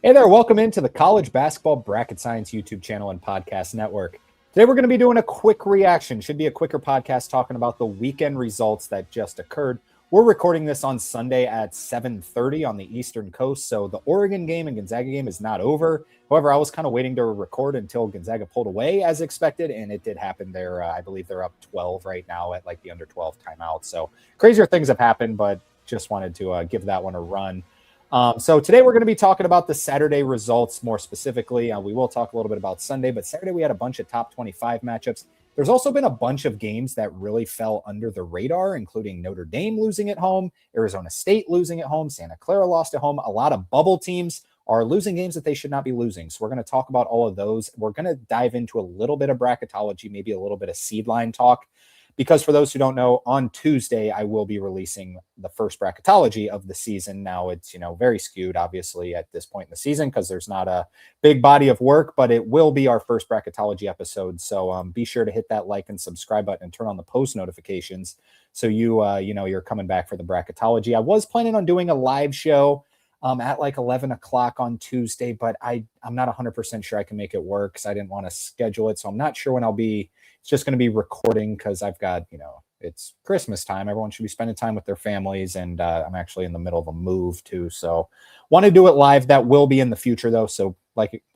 Hey there, welcome into the College Basketball Bracket Science YouTube channel and podcast network. Today we're going to be doing a quick reaction. Should be a quicker podcast talking about the weekend results that just occurred. We're recording this on Sunday at 7:30 on the Eastern Coast, so the Oregon game and Gonzaga game is not over. However, I was kind of waiting to record until Gonzaga pulled away as expected, and it did happen there. I believe they're up 12 right now at like the under 12 timeout. So crazier things have happened, but just wanted to give that one a run. So today we're going to be talking about the Saturday results more specifically. We will talk a little bit about Sunday, but Saturday we had a bunch of top 25 matchups. There's also been a bunch of games that really fell under the radar, including Notre Dame losing at home, Arizona State losing at home, Santa Clara lost at home. A lot of bubble teams are losing games that they should not be losing. So we're going to talk about all of those. We're going to dive into a little bit of bracketology, maybe a little bit of seed line talk. Because for those who don't know, on Tuesday, I will be releasing the first bracketology of the season. Now it's, very skewed, obviously, at this point in the season because there's not a big body of work, but it will be our first bracketology episode. So be sure to hit that like and subscribe button and turn on the post notifications so you're coming back for the bracketology. I was planning on doing a live show at like 11 o'clock on Tuesday, but I'm not 100% sure I can make it work because I didn't want to schedule it. So I'm not sure when I'll be. It's just going to be recording because I've got, it's Christmas time. Everyone should be spending time with their families. And I'm actually in the middle of a move too. So want to do it live. That will be in the future though. So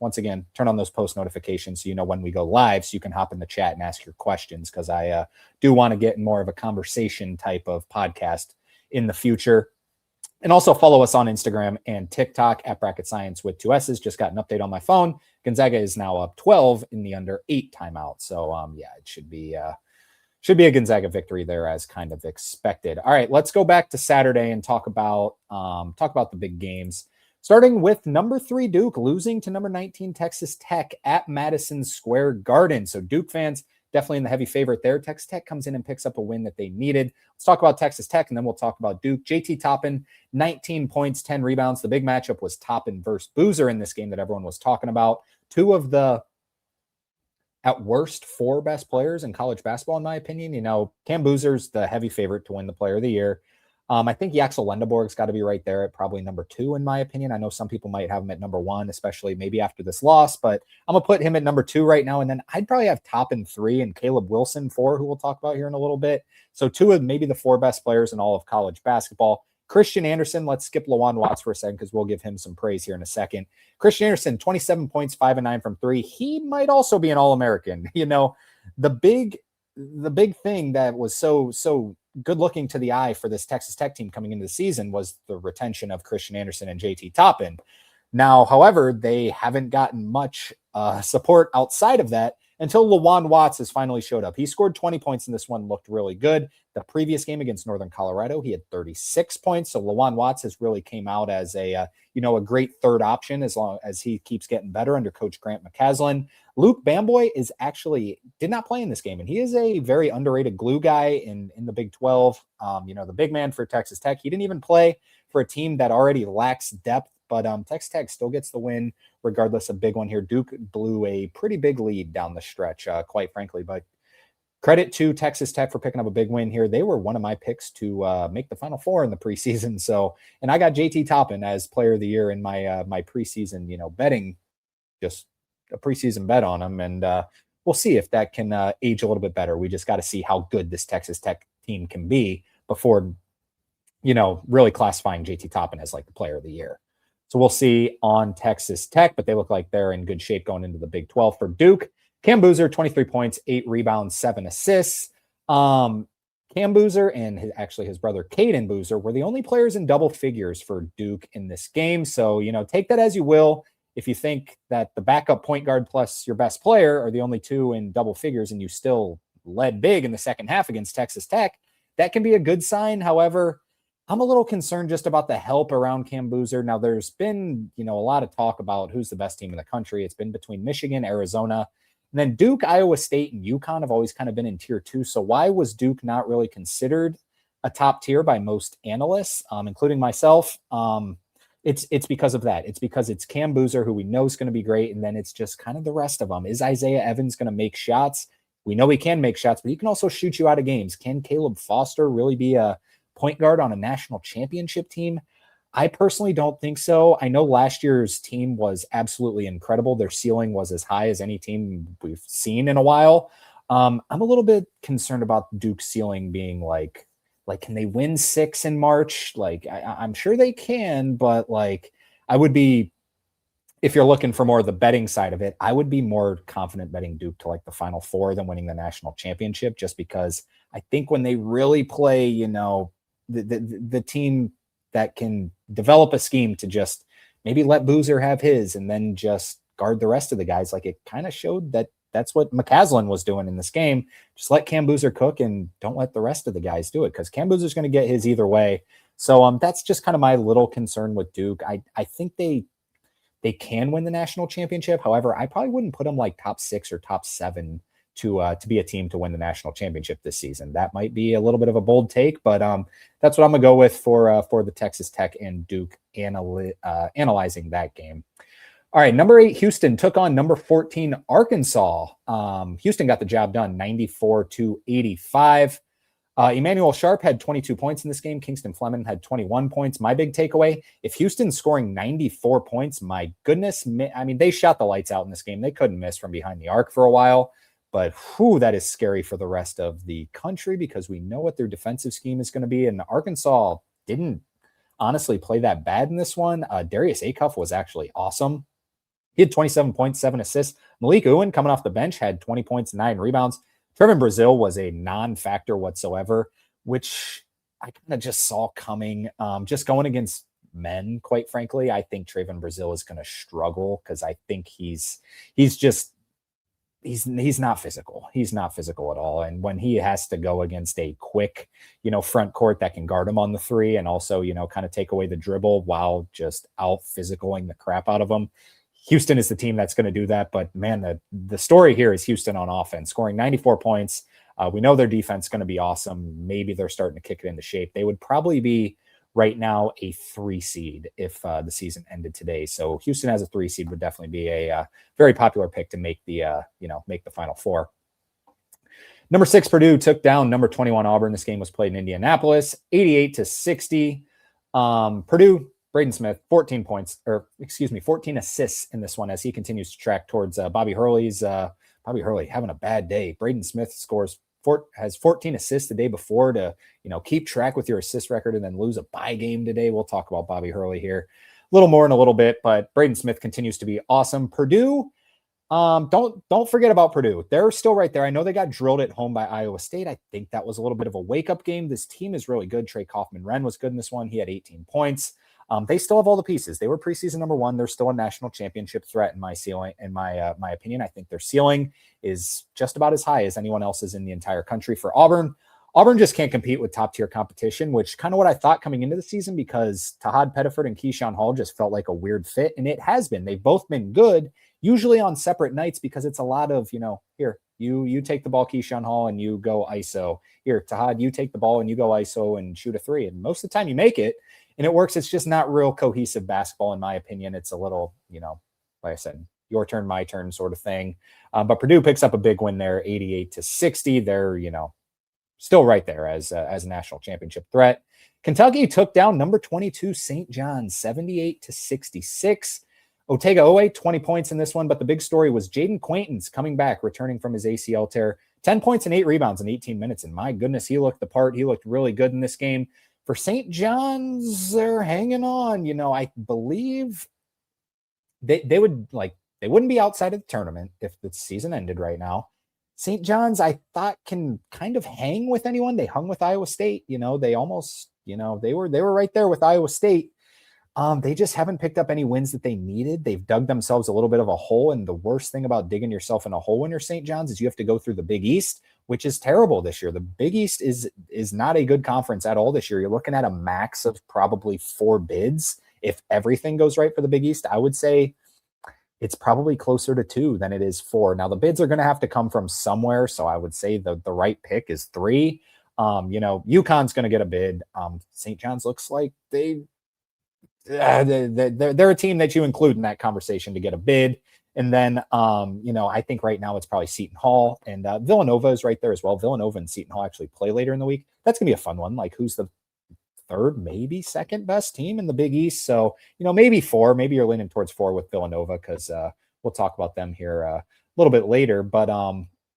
once again, turn on those post notifications so you know when we go live so you can hop in the chat and ask your questions because I do want to get more of a conversation type of podcast in the future. And also follow us on Instagram and TikTok at Bracket Science with 2 S's. Just got an update on my phone. Gonzaga is now up 12 in the under 8 timeout. So it should be a Gonzaga victory there as kind of expected. All right, let's go back to Saturday and talk about the big games. Starting with number 3 Duke losing to number 19 Texas Tech at Madison Square Garden. So Duke fans definitely in the heavy favorite there. Texas Tech comes in and picks up a win that they needed. Let's talk about Texas Tech, and then we'll talk about Duke. JT Toppin, 19 points, 10 rebounds. The big matchup was Toppin versus Boozer in this game that everyone was talking about. Two of the, at worst, 4 best players in college basketball, in my opinion. Cam Boozer's the heavy favorite to win the Player of the Year. I think Yaxel Lendeborg's got to be right there at probably number 2, in my opinion. I know some people might have him at number 1, especially maybe after this loss, but I'm going to put him at number 2 right now. And then I'd probably have Toppin 3 and Caleb Wilson 4, who we'll talk about here in a little bit. So 2 of maybe the 4 best players in all of college basketball. Christian Anderson, let's skip Lawan Watts for a second because we'll give him some praise here in a second. Christian Anderson, 27 points, 5 and 9 from 3. He might also be an All-American. The big thing that was so good looking to the eye for this Texas Tech team coming into the season was the retention of Christian Anderson and JT Toppin. Now, however, they haven't gotten much support outside of that until Lawan Watts has finally showed up. He scored 20 points in this one, looked really good. The previous game against Northern Colorado, he had 36 points. So Lawan Watts has really came out as a great third option as long as he keeps getting better under Coach Grant McCaslin. Luke Bamboy did not play in this game, and he is a very underrated glue guy in the Big 12. The big man for Texas Tech. He didn't even play for a team that already lacks depth, but Texas Tech still gets the win regardless of big one here. Duke blew a pretty big lead down the stretch, quite frankly, but credit to Texas Tech for picking up a big win here. They were one of my picks to make the Final Four in the preseason. So, and I got JT Toppin as Player of the Year in my my preseason, betting, just a preseason bet on him, and we'll see if that can age a little bit better. We just got to see how good this Texas Tech team can be before, really classifying JT Toppin as like the Player of the Year. So we'll see on Texas Tech, but they look like they're in good shape going into the Big 12 for Duke. Cam Boozer, 23 points, 8 rebounds, 7 assists. Cam Boozer and his brother Caden Boozer were the only players in double figures for Duke in this game. So, take that as you will. If you think that the backup point guard plus your best player are the only 2 in double figures and you still led big in the second half against Texas Tech, that can be a good sign. However, I'm a little concerned just about the help around Cam Boozer. Now, there's been, a lot of talk about who's the best team in the country. It's been between Michigan, Arizona, and then Duke, Iowa State, and UConn have always kind of been in tier 2. So why was Duke not really considered a top tier by most analysts, including myself? It's because of that. It's because it's Cam Boozer, who we know is going to be great, and then it's just kind of the rest of them. Is Isaiah Evans going to make shots? We know he can make shots, but he can also shoot you out of games. Can Caleb Foster really be a point guard on a national championship team? I personally don't think so. I know last year's team was absolutely incredible. Their ceiling was as high as any team we've seen in a while. I'm a little bit concerned about Duke's ceiling being like, can they win 6 in March? Like, I'm sure they can, but like, I would be, if you're looking for more of the betting side of it, I would be more confident betting Duke to like the Final Four than winning the national championship, just because I think when they really play, the team that can develop a scheme to just maybe let Boozer have his and then just guard the rest of the guys, like it kind of showed that that's what McCaslin was doing in this game. Just let Cam Boozer cook and don't let the rest of the guys do it, because Cam Boozer's going to get his either way. So that's just kind of my little concern with Duke. I think they can win the national championship. However, I probably wouldn't put them like top 6 or top 7 to be a team to win the national championship this season. That might be a little bit of a bold take, but that's what I'm gonna go with for the Texas Tech and Duke analyzing that game. All right, number 8 Houston took on number 14 Arkansas. Houston got the job done, 94-85. Emmanuel Sharp had 22 points in this game. Kingston Fleming had 21 points. My big takeaway, if Houston's scoring 94 points, my goodness, I mean, they shot the lights out in this game. They couldn't miss from behind the arc for a while, but that is scary for the rest of the country, because we know what their defensive scheme is going to be. And Arkansas didn't honestly play that bad in this one. Darius Acuff was actually awesome. He had 27 points, 7 assists. Malik Ewan, coming off the bench, had 20 points, 9 rebounds. Trevin Brazile was a non-factor whatsoever, which I kind of just saw coming. Just going against men, quite frankly, I think Trevin Brazile is going to struggle, because I think he's not physical. He's not physical at all. And when he has to go against a quick, front court that can guard him on the 3 and also, kind of take away the dribble while just out physicaling the crap out of him, Houston is the team that's going to do that. But man, the story here is Houston on offense, scoring 94 points. We know their defense is going to be awesome. Maybe they're starting to kick it into shape. They would probably be right now a 3 seed if the season ended today. So Houston as a 3 seed would definitely be a very popular pick to make the make the Final Four. Number 6 Purdue took down number 21 Auburn. This game was played in Indianapolis, 88-60. Purdue. Braden Smith, 14 assists in this one as he continues to track towards Bobby Hurley's. Bobby Hurley having a bad day. Braden Smith has 14 assists the day before to, keep track with your assist record and then lose a bye game today. We'll talk about Bobby Hurley here a little more in a little bit, but Braden Smith continues to be awesome. Purdue, don't forget about Purdue. They're still right there. I know they got drilled at home by Iowa State. I think that was a little bit of a wake-up game. This team is really good. Trey Kaufman-Renn was good in this one. He had 18 points. They still have all the pieces. They were preseason number 1. They're still a national championship threat in my opinion. I think their ceiling is just about as high as anyone else's in the entire country. For Auburn just can't compete with top tier competition, which kind of what I thought coming into the season, because Tahad Pettiford and Keyshawn Hall just felt like a weird fit. And it has been. They've both been good, usually on separate nights, because it's a lot of, here, you take the ball, Keyshawn Hall, and you go ISO. Here, Tahad, you take the ball and you go ISO and shoot a 3. And most of the time you make it. And it works. It's just not real cohesive basketball, in my opinion. It's a little, like I said, your turn, my turn sort of thing. But Purdue picks up a big win there, 88-60. They're, still right there as a national championship threat. Kentucky took down number 22 St. John's, 78-66. Otega Owe, 20 points in this one. But the big story was Jaden Quaintance coming back, returning from his ACL tear. 10 points and 8 rebounds in 18 minutes. And my goodness, he looked the part. He looked really good in this game. For St. John's, they're hanging on. I believe they wouldn't be outside of the tournament if the season ended right now. St. John's, I thought, can kind of hang with anyone. They hung with Iowa State. They almost, they were right there with Iowa State. They just haven't picked up any wins that they needed. They've dug themselves a little bit of a hole. And the worst thing about digging yourself in a hole when you're St. John's is you have to go through the Big East, which is terrible this year. The Big East is not a good conference at all this year. You're looking at a max of probably 4 bids. If everything goes right for the Big East, I would say it's probably closer to 2 than it is 4. Now, the bids are going to have to come from somewhere. So I would say the right pick is 3. UConn's going to get a bid. St. John's looks like they're a team that you include in that conversation to get a bid. And then, I think right now it's probably Seton Hall, and Villanova is right there as well. Villanova and Seton Hall actually play later in the week. That's going to be a fun one. Like, who's the third, maybe second best team in the Big East. So, maybe 4, maybe you're leaning towards 4 with Villanova, because we'll talk about them here a little bit later. But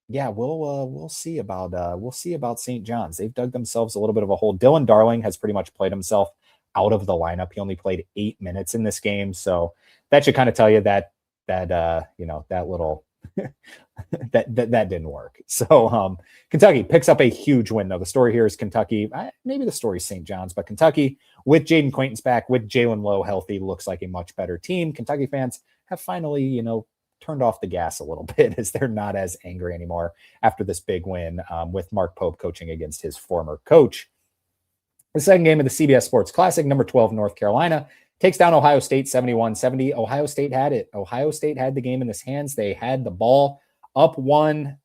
yeah, we'll see about St. John's. They've dug themselves a little bit of a hole. Dylan Darling has pretty much played himself out of the lineup. He only played 8 minutes in this game, so that should kind of tell you that that little that didn't work. So Kentucky picks up a huge win. Though the story here is Kentucky. Maybe the story is St. John's, but Kentucky, with Jaden Quaintance back, with Jalen Lowe healthy, looks like a much better team. Kentucky fans have finally, turned off the gas a little bit, as they're not as angry anymore after this big win, with Mark Pope coaching against his former coach. The second game of the CBS Sports Classic, number 12, North Carolina takes down Ohio State 71-70. Ohio State had it. Ohio State had the game in his hands. They had the ball up 1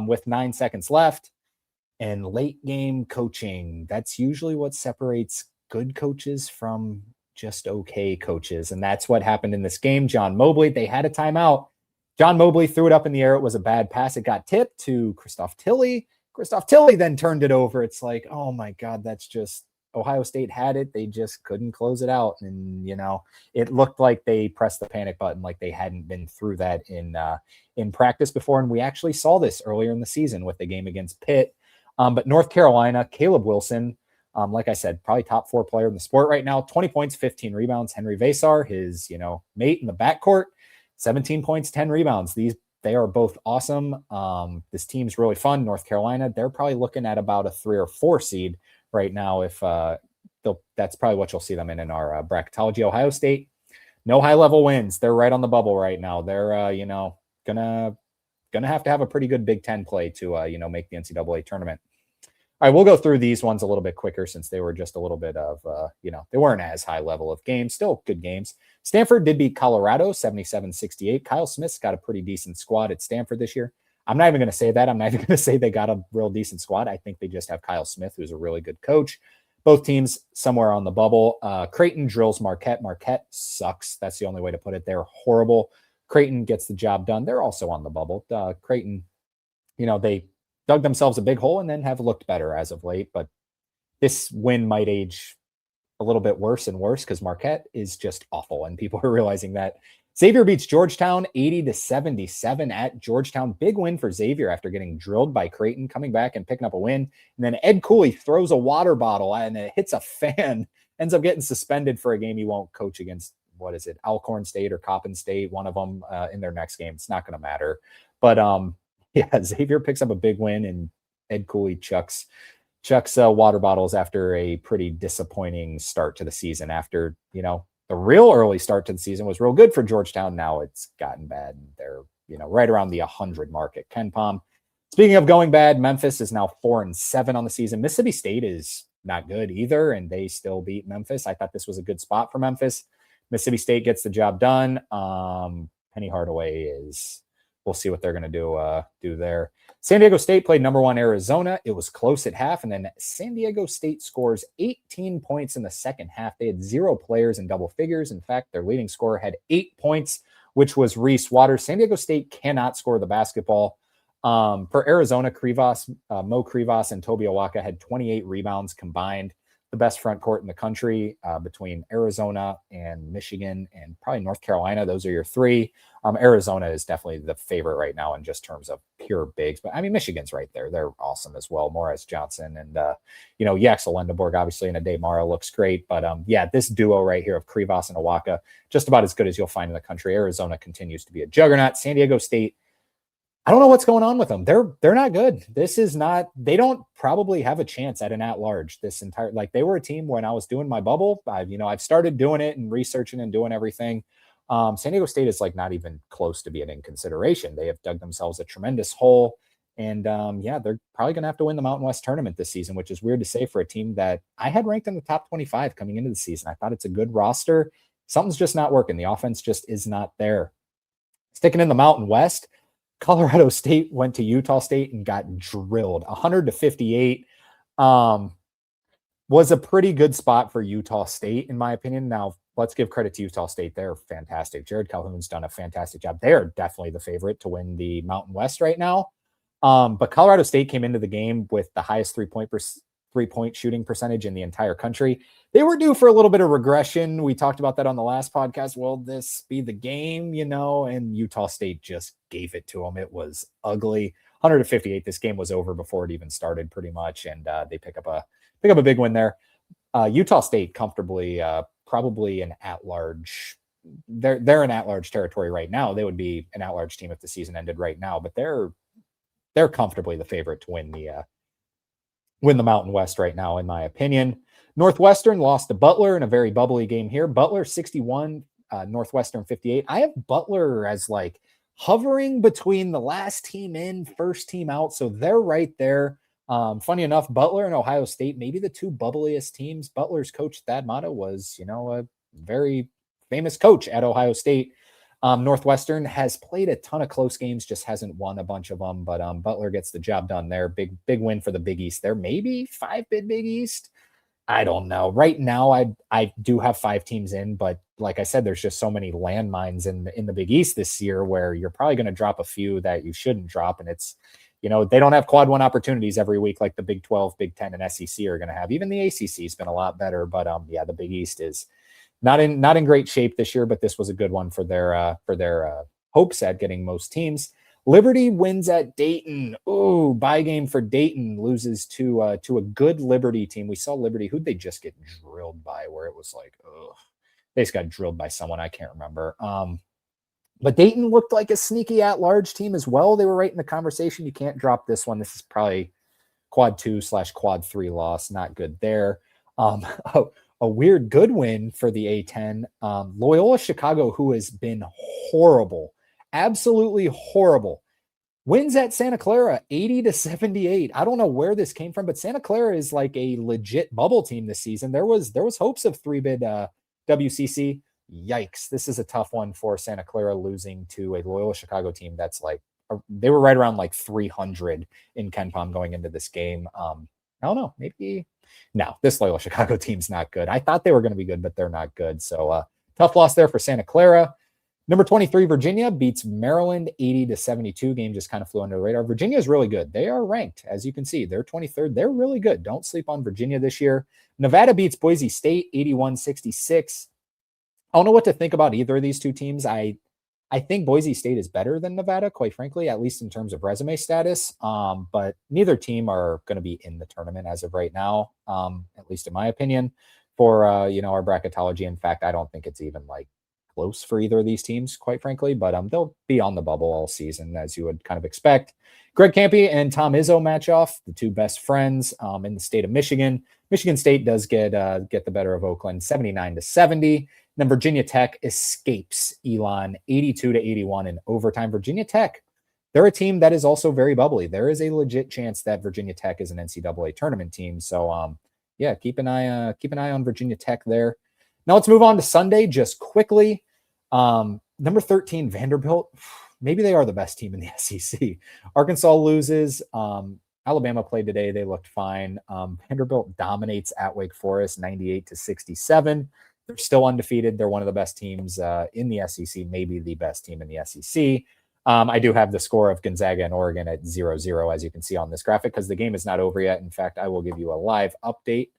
with 9 seconds left. And late game coaching, that's usually what separates good coaches from just okay coaches. And that's what happened in this game. John Mobley, they had a timeout. John Mobley threw it up in the air. It was a bad pass. It got tipped to Christoph Tilley. Christoph Tilley then turned it over. It's like, oh my God, that's just, Ohio State had it. They just couldn't close it out. And, it looked like they pressed the panic button, like they hadn't been through that in practice before. And we actually saw this earlier in the season with the game against Pitt. But North Carolina, Caleb Wilson, like I said, probably top 4 player in the sport right now, 20 points, 15 rebounds. Henry Vasar, his, mate in the backcourt, 17 points, 10 rebounds. They are both awesome. This team's really fun. North Carolina, they're probably looking at about a 3 or 4 seed right now. If that's probably what you'll see them in our bracketology. Ohio State, no high level wins. They're right on the bubble right now. They're gonna have to have a pretty good Big Ten play to make the NCAA tournament. All right, we'll go through these ones a little bit quicker, since they were just a little bit of they weren't as high level of games. Still good games. Stanford did beat Colorado 77-68. Kyle Smith's got a pretty decent squad at Stanford this year. I'm not even going to say that. I'm not even going to say they got a real decent squad. I think they just have Kyle Smith, who's a really good coach. Both teams somewhere on the bubble. Creighton drills Marquette. Marquette sucks. That's the only way to put it. They're horrible. Creighton gets the job done. They're also on the bubble. Creighton, they dug themselves a big hole and then have looked better as of late. But this win might age a little bit worse and worse, because Marquette is just awful, and people are realizing that. Xavier beats Georgetown 80-77 at Georgetown. Big win for Xavier after getting drilled by Creighton, coming back and picking up a win. And then Ed Cooley throws a water bottle and it hits a fan, ends up getting suspended for a game he won't coach against. What is it? Alcorn State or Coppin State, one of them in their next game. It's not going to matter. But yeah, Xavier picks up a big win, and Ed Cooley chucks water bottles after a pretty disappointing start to the season. After, the real early start to the season was real good for Georgetown. Now it's gotten bad, and they're, right around the 100 mark at KenPom. Speaking of going bad, Memphis is now 4-7 on the season. Mississippi State is not good either, and they still beat Memphis. I thought this was a good spot for Memphis. Mississippi State gets the job done. Penny Hardaway is, we'll see what they're going to do there. San Diego State played number 1 Arizona. It was close at half, and then San Diego State scores 18 points in the second half. They had 0 players in double figures. In fact, their leading scorer had 8 points, which was Reese Waters. San Diego State cannot score the basketball. For Arizona, Mo Krivas and Toby Awaka had 28 rebounds combined. The best front court in the country between Arizona and Michigan and probably North Carolina. Those are your 3. Arizona is definitely the favorite right now in just terms of pure bigs. But, I mean, Michigan's right there. They're awesome as well. Morris Johnson and, Yaxel Lendeborg, obviously, and Ade Mara looks great. But, yeah, this duo right here of Krivas and Awaka, just about as good as you'll find in the country. Arizona continues to be a juggernaut. San Diego State, I don't know what's going on with them. They're not good. They don't probably have a chance at an at-large this entire, they were a team when I was doing my bubble. I've started doing it and researching and doing everything. San Diego State is not even close to being in consideration. They have dug themselves a tremendous hole. And they're probably going to have to win the Mountain West tournament this season, which is weird to say for a team that I had ranked in the top 25 coming into the season. I thought it's a good roster. Something's just not working. The offense just is not there. Sticking in the Mountain West, Colorado State went to Utah State and got drilled 100-58. Was a pretty good spot for Utah State, in my opinion. Now, let's give credit to Utah State. They're fantastic. Jared Calhoun's done a fantastic job. They are definitely the favorite to win the Mountain West right now. But Colorado State came into the game with the highest three-point 3-point shooting percentage in the entire country. They were due for a little bit of regression. We talked about that on the last podcast. Will this be the game, and Utah State just gave it to them. It was ugly. 100-58. This game was over before it even started pretty much. And they pick up a big win there. Utah State comfortably, probably an at-large. They're in at-large territory right now. They would be an at-large team if the season ended right now, but they're comfortably the favorite to win the Mountain West right now, in my opinion. Northwestern lost to Butler in a very bubbly game here. Butler 61, Northwestern 58. I have Butler as like hovering between the last team in, first team out. So they're right there. Funny enough, Butler and Ohio State, maybe the two bubbliest teams. Butler's coach, Thad Matta, was, a very famous coach at Ohio State. Northwestern has played a ton of close games, just hasn't won a bunch of them. But Butler gets the job done there. Big win for the Big East there. Maybe 5-bid Big East. I don't know. Right now, I do have 5 teams in, but like I said, there's just so many landmines in the Big East this year where you're probably going to drop a few that you shouldn't drop, and it's they don't have quad 1 opportunities every week like the Big 12, Big 10, and SEC are going to have. Even the ACC has been a lot better, but the Big East is not in great shape this year. But this was a good one for their hopes at getting most teams. Liberty wins at Dayton. Ooh, bye game for Dayton. Loses to a good Liberty team. We saw Liberty. Who'd they just get drilled by? Where it was like, ugh, they just got drilled by someone. I can't remember. But Dayton looked like a sneaky at-large team as well. They were right in the conversation. You can't drop this one. This is probably quad 2/quad 3 loss. Not good there. A weird good win for the A-10. Loyola Chicago, who has been horrible. Absolutely horrible. Wins at Santa Clara 80-78. I don't know where this came from, but Santa Clara is like a legit bubble team this season. There was hopes of 3-bid WCC. Yikes. This is a tough one for Santa Clara, losing to a Loyola Chicago team that's like, they were right around like 300 in KenPom going into this game. I don't know. Maybe no, this Loyola Chicago team's not good. I thought they were going to be good, but they're not good. So tough loss there for Santa Clara. Number 23, Virginia beats Maryland 80-72. Game just kind of flew under the radar. Virginia is really good. They are ranked, as you can see. They're 23rd. They're really good. Don't sleep on Virginia this year. Nevada beats Boise State 81-66. I don't know what to think about either of these two teams. I think Boise State is better than Nevada, quite frankly, at least in terms of resume status. But neither team are going to be in the tournament as of right now, at least in my opinion, for our bracketology. In fact, I don't think it's even like close for either of these teams, quite frankly, but they'll be on the bubble all season, as you would kind of expect. Greg Kampe and Tom Izzo match off, the two best friends in the state of Michigan. Michigan State does get the better of Oakland, 79-70. Then Virginia Tech escapes Elon 82-81 in overtime. Virginia Tech, they're a team that is also very bubbly. There is a legit chance that Virginia Tech is an NCAA tournament team. So keep an eye on Virginia Tech there. Now let's move on to Sunday just quickly. Number 13, Vanderbilt. Maybe they are the best team in the SEC. Arkansas loses. Alabama played today. They looked fine. Vanderbilt dominates at Wake Forest 98-67. They're still undefeated. They're one of the best teams in the SEC, maybe the best team in the SEC. I do have the score of Gonzaga and Oregon at 0-0, as you can see on this graphic, because the game is not over yet. In fact, I will give you a live update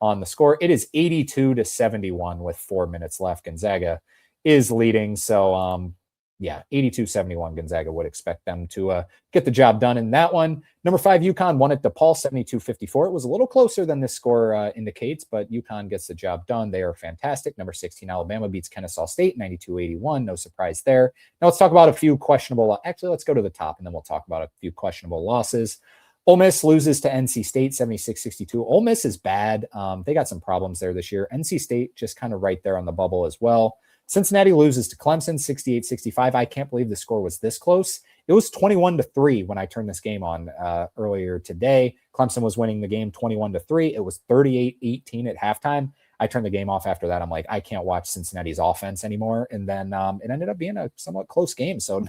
on the score. It is 82-71 with 4 minutes left. Gonzaga is leading. So, 82-71. Gonzaga would expect them to get the job done in that one. Number 5, UConn won at DePaul 72-54. It was a little closer than this score indicates, but UConn gets the job done. They are fantastic. Number 16, Alabama beats Kennesaw State 92-81. No surprise there. Now let's talk about a few questionable. Actually, let's go to the top, and then we'll talk about a few questionable losses. Ole Miss loses to NC State 76-62. Ole Miss is bad. They got some problems there this year. NC State just kind of right there on the bubble as well. Cincinnati loses to Clemson 68-65. I can't believe the score was this close. It was 21-3 when I turned this game on earlier today. Clemson was winning the game 21-3. It was 38-18 at halftime. I turned the game off after that. I'm like, I can't watch Cincinnati's offense anymore. And then it ended up being a somewhat close game. So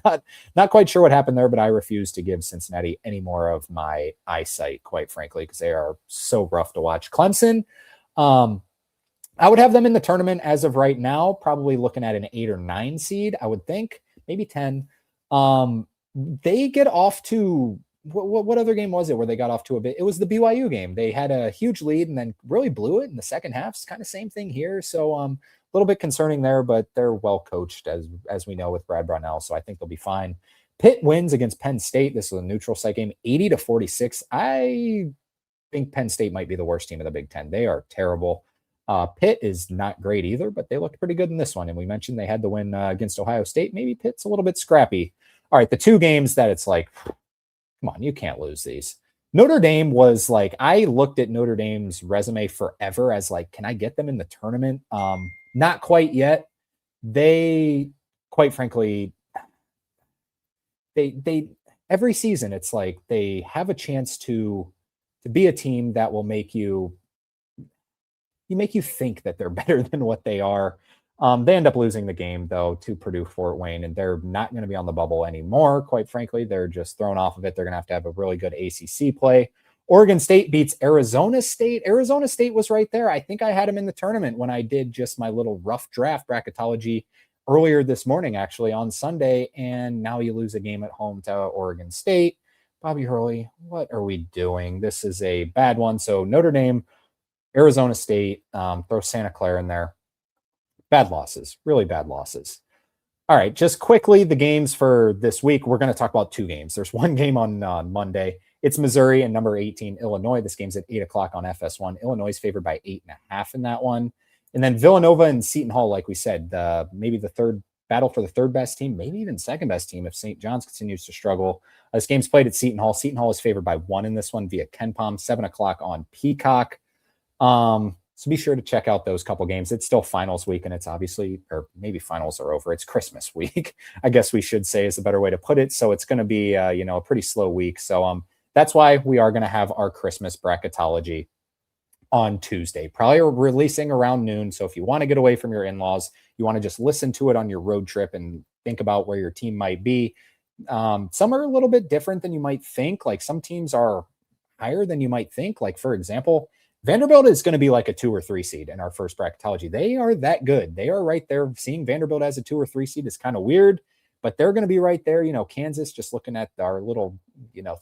not quite sure what happened there, but I refuse to give Cincinnati any more of my eyesight, quite frankly, because they are so rough to watch. Clemson, I would have them in the tournament as of right now, probably looking at an 8 or 9 seed, I would think, maybe 10. They get off to what other game was it where they got off to a bit? It was the BYU game. They had a huge lead and then really blew it in the second half. It's kind of same thing here. So a little bit concerning there, but they're well coached as we know with Brad Brownell. So I think they'll be fine. Pitt wins against Penn State. This is a neutral site game, 80-46. I think Penn State might be the worst team of the Big Ten. They are terrible. Pitt is not great either, but they looked pretty good in this one. And we mentioned they had the win against Ohio State. Maybe Pitt's a little bit scrappy. All right, the two games that it's like, come on, you can't lose these. Notre Dame was like, I looked at Notre Dame's resume forever as like, can I get them in the tournament? Not quite yet. They, quite frankly, they every season it's like they have a chance to be a team that will make you think that they're better than what they are. They end up losing the game though to Purdue Fort Wayne, and they're not going to be on the bubble anymore. Quite frankly, they're just thrown off of it. They're going to have a really good ACC play. Oregon State beats Arizona State. Arizona State was right there. I think I had them in the tournament when I did just my little rough draft bracketology earlier this morning, actually on Sunday. And now you lose a game at home to Oregon State. Bobby Hurley, what are we doing? This is a bad one. So Notre Dame, Arizona State, throw Santa Clara in there. Bad losses, really bad losses. All right, just quickly, the games for this week. We're going to talk about two games. There's one game on Monday. It's Missouri and number 18, Illinois. This game's at 8 o'clock on FS1. Illinois is favored by 8.5 in that one. And then Villanova and Seton Hall, like we said, maybe the third battle for the third best team, maybe even second best team if St. John's continues to struggle. This game's played at Seton Hall. Seton Hall is favored by 1 in this one via KenPom, 7 o'clock on Peacock. So be sure to check out those couple games. It's still finals week, and it's obviously, or maybe finals are over. It's Christmas week, I guess we should say is a better way to put it. So it's going to be, a pretty slow week. So that's why we are going to have our Christmas bracketology on Tuesday, probably releasing around noon. So if you want to get away from your in-laws, you want to just listen to it on your road trip and think about where your team might be. Some are a little bit different than you might think. Like some teams are higher than you might think. Like for example, Vanderbilt is going to be like a 2 or 3 seed in our first bracketology. They are that good. They are right there. Seeing Vanderbilt as a 2 or 3 seed is kind of weird, but they're going to be right there. Kansas, just looking at our little,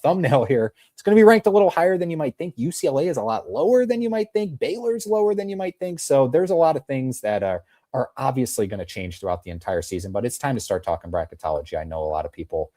thumbnail here, it's going to be ranked a little higher than you might think. UCLA is a lot lower than you might think. Baylor's lower than you might think. So there's a lot of things that are obviously going to change throughout the entire season, but it's time to start talking bracketology. I know a lot of people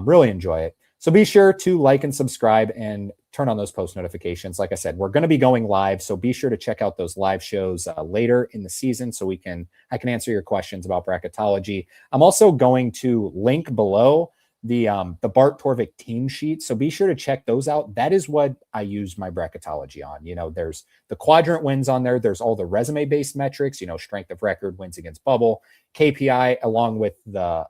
really enjoy it. So be sure to like and subscribe and turn on those post notifications. Like I said, we're going to be going live, so be sure to check out those live shows later in the season so I can answer your questions about bracketology. I'm also going to link below the Bart Torvik team sheet, so be sure to check those out. That is what I use my bracketology on. There's the quadrant wins on there. There's all the resume-based metrics, strength of record, wins against bubble, KPI, along with the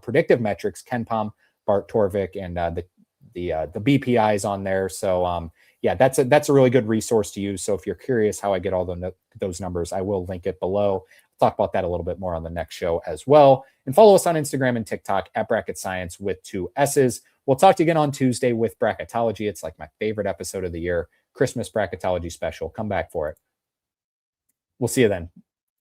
predictive metrics, KenPom, Bart Torvik, and the BPIs on there. So that's a really good resource to use. So if you're curious how I get all those numbers, I will link it below. I'll talk about that a little bit more on the next show as well. And follow us on Instagram and TikTok at Bracket Science with 2 S's. We'll talk to you again on Tuesday with bracketology. It's like my favorite episode of the year, Christmas bracketology special. Come back for it. We'll see you then.